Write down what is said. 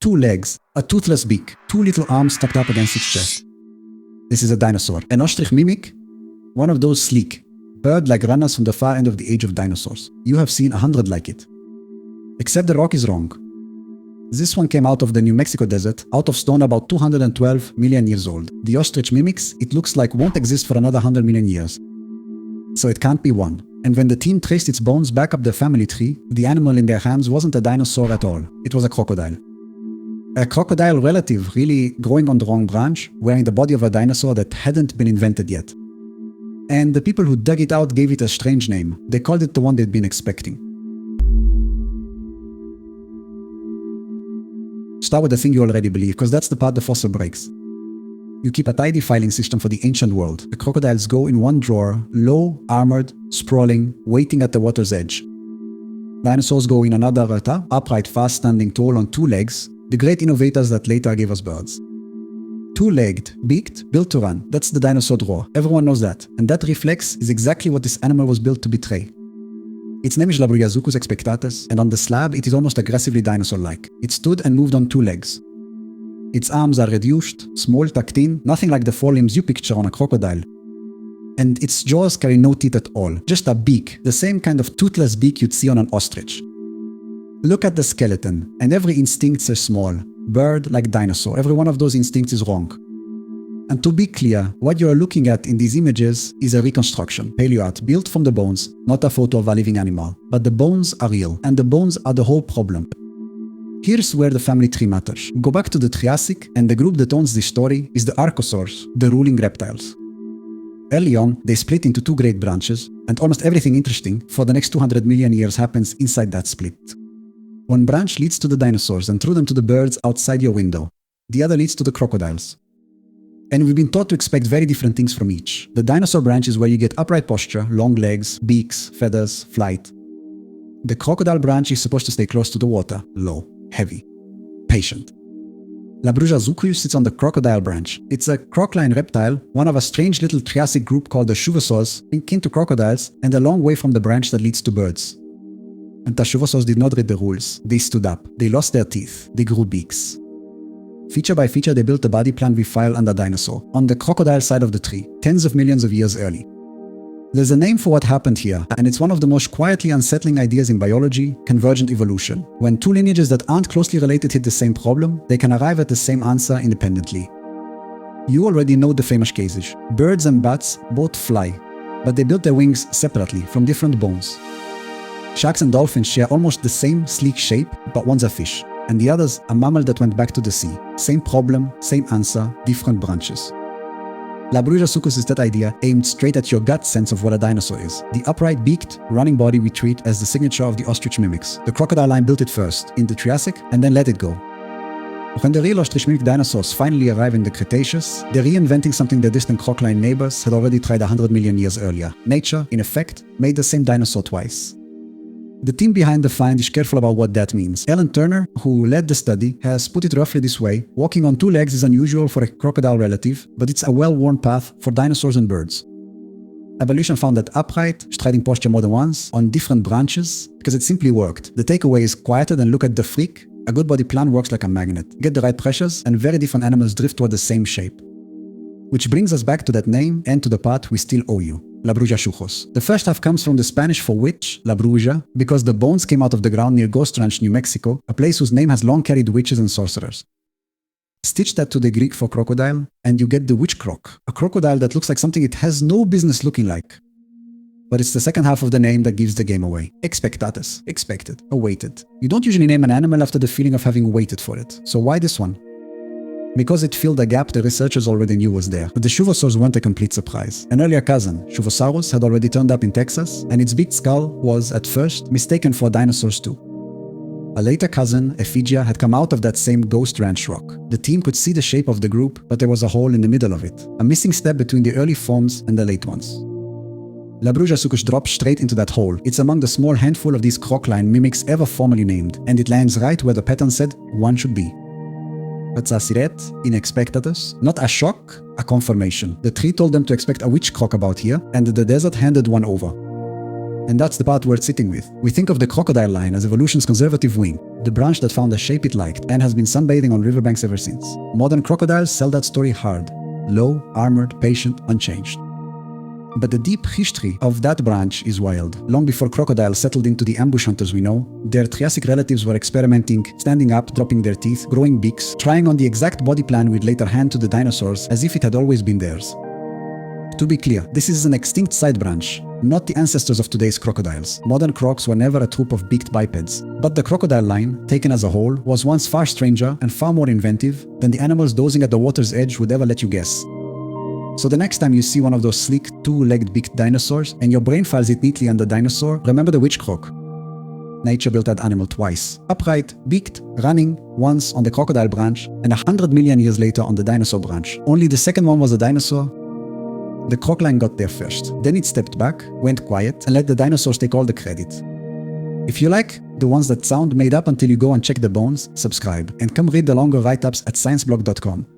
2 legs, a toothless beak, 2 little arms tucked up against its chest. This is a dinosaur. An ostrich-mimic, one of those sleek, bird-like runners from the far end of the age of dinosaurs. You have seen 100 like it. Except the rock is wrong. This one came out of the New Mexico desert, out of stone about 212 million years old. The ostrich mimics, it looks like won't exist for another 100 million years. So it can't be one. And when the team traced its bones back up the family tree, the animal in their hands wasn't a dinosaur at all. It was a crocodile. A crocodile relative, really growing on the wrong branch, wearing the body of a dinosaur that hadn't been invented yet. And the people who dug it out gave it a strange name. They called it the one they'd been expecting. Start with the thing you already believe, because that's the part the fossil breaks. You keep a tidy filing system for the ancient world. The crocodiles go in one drawer, low, armored, sprawling, waiting at the water's edge. Dinosaurs go in another upright, fast, standing tall on 2 legs, the great innovators that later gave us birds. 2-legged, beaked, built to run. That's the dinosaur drawer. Everyone knows that. And that reflex is exactly what this animal was built to betray. Its name is Labrujasuchus expectatus, and on the slab it is almost aggressively dinosaur-like. It stood and moved on 2 legs. Its arms are reduced, small, tucked in, nothing like the 4 limbs you picture on a crocodile. And its jaws carry no teeth at all, just a beak, the same kind of toothless beak you'd see on an ostrich. Look at the skeleton, and every instinct says small, bird like dinosaur. Every one of those instincts is wrong. And to be clear, what you are looking at in these images is a reconstruction, paleo art, built from the bones, not a photo of a living animal. But the bones are real, and the bones are the whole problem. Here's where the family tree matters. Go back to the Triassic, and the group that owns this story is the archosaurs, the ruling reptiles. Early on, they split into 2 great branches, and almost everything interesting for the next 200 million years happens inside that split. One branch leads to the dinosaurs and through them to the birds outside your window. The other leads to the crocodiles. And we've been taught to expect very different things from each. The dinosaur branch is where you get upright posture, long legs, beaks, feathers, flight. The crocodile branch is supposed to stay close to the water, low, heavy, patient. Labrujasuchus sits on the crocodile branch. It's a croc-line reptile, one of a strange little Triassic group called the Shuvosaurs, akin to crocodiles, and a long way from the branch that leads to birds. And the Shuvosaurs did not read the rules. They stood up. They lost their teeth. They grew beaks. Feature by feature, they built the body plan we file under dinosaur, on the crocodile side of the tree, tens of millions of years early. There's a name for what happened here, and it's one of the most quietly unsettling ideas in biology, convergent evolution. When 2 lineages that aren't closely related hit the same problem, they can arrive at the same answer independently. You already know the famous cases. Birds and bats both fly, but they built their wings separately from different bones. Sharks and dolphins share almost the same sleek shape, but one's a fish, and the other's a mammal that went back to the sea. Same problem, same answer, different branches. Labrujasuchus is that idea aimed straight at your gut sense of what a dinosaur is. The upright, beaked, running body we treat as the signature of the ostrich-mimics. The crocodile line built it first, in the Triassic, and then let it go. When the real ostrich-mimic dinosaurs finally arrive in the Cretaceous, they're reinventing something their distant croc-line neighbors had already tried 100 million years earlier. Nature, in effect, made the same dinosaur twice. The team behind the find is careful about what that means. Ellen Turner, who led the study, has put it roughly this way: walking on 2 legs is unusual for a crocodile relative, but it's a well-worn path for dinosaurs and birds. Evolution found that upright, striding posture more than once, on different branches, because it simply worked. The takeaway is quieter than look at the freak. A good body plan works like a magnet. Get the right pressures, and very different animals drift toward the same shape. Which brings us back to that name and to the part we still owe you. Labrujasuchus. The first half comes from the Spanish for witch, Labruja, because the bones came out of the ground near Ghost Ranch, New Mexico, a place whose name has long carried witches and sorcerers. Stitch that to the Greek for crocodile, and you get the witch croc, a crocodile that looks like something it has no business looking like. But it's the second half of the name that gives the game away. Expectatus. Expected. Awaited. You don't usually name an animal after the feeling of having waited for it. So why this one? Because it filled a gap the researchers already knew was there. But the Shuvosaurs weren't a complete surprise. An earlier cousin, Shuvosaurus, had already turned up in Texas, and its beaked skull was, at first, mistaken for dinosaurs too. A later cousin, Ephigia, had come out of that same Ghost Ranch rock. The team could see the shape of the group, but there was a hole in the middle of it, a missing step between the early forms and the late ones. Labrujasuchus drops straight into that hole. It's among the small handful of these croc-line mimics ever formally named, and it lands right where the pattern said one should be. But Zasiret, in expectatus, not a shock, a confirmation. The tree told them to expect a witch croc about here, and the desert handed one over. And that's the part we're sitting with. We think of the crocodile line as evolution's conservative wing, the branch that found a shape it liked and has been sunbathing on riverbanks ever since. Modern crocodiles sell that story hard. Low, armored, patient, unchanged. But the deep history of that branch is wild. Long before crocodiles settled into the ambush hunters we know, their Triassic relatives were experimenting, standing up, dropping their teeth, growing beaks, trying on the exact body plan we'd later hand to the dinosaurs as if it had always been theirs. To be clear, this is an extinct side branch, not the ancestors of today's crocodiles. Modern crocs were never a troop of beaked bipeds. But the crocodile line, taken as a whole, was once far stranger and far more inventive than the animals dozing at the water's edge would ever let you guess. So the next time you see one of those sleek, two-legged beaked dinosaurs and your brain files it neatly under dinosaur, remember the witch croc. Nature built that animal twice. Upright, beaked, running, once on the crocodile branch and 100 million years later on the dinosaur branch. Only the second one was a dinosaur. The croc line got there first. Then it stepped back, went quiet, and let the dinosaurs take all the credit. If you like the ones that sound made up until you go and check the bones, subscribe, and come read the longer write-ups at scienceblog.com.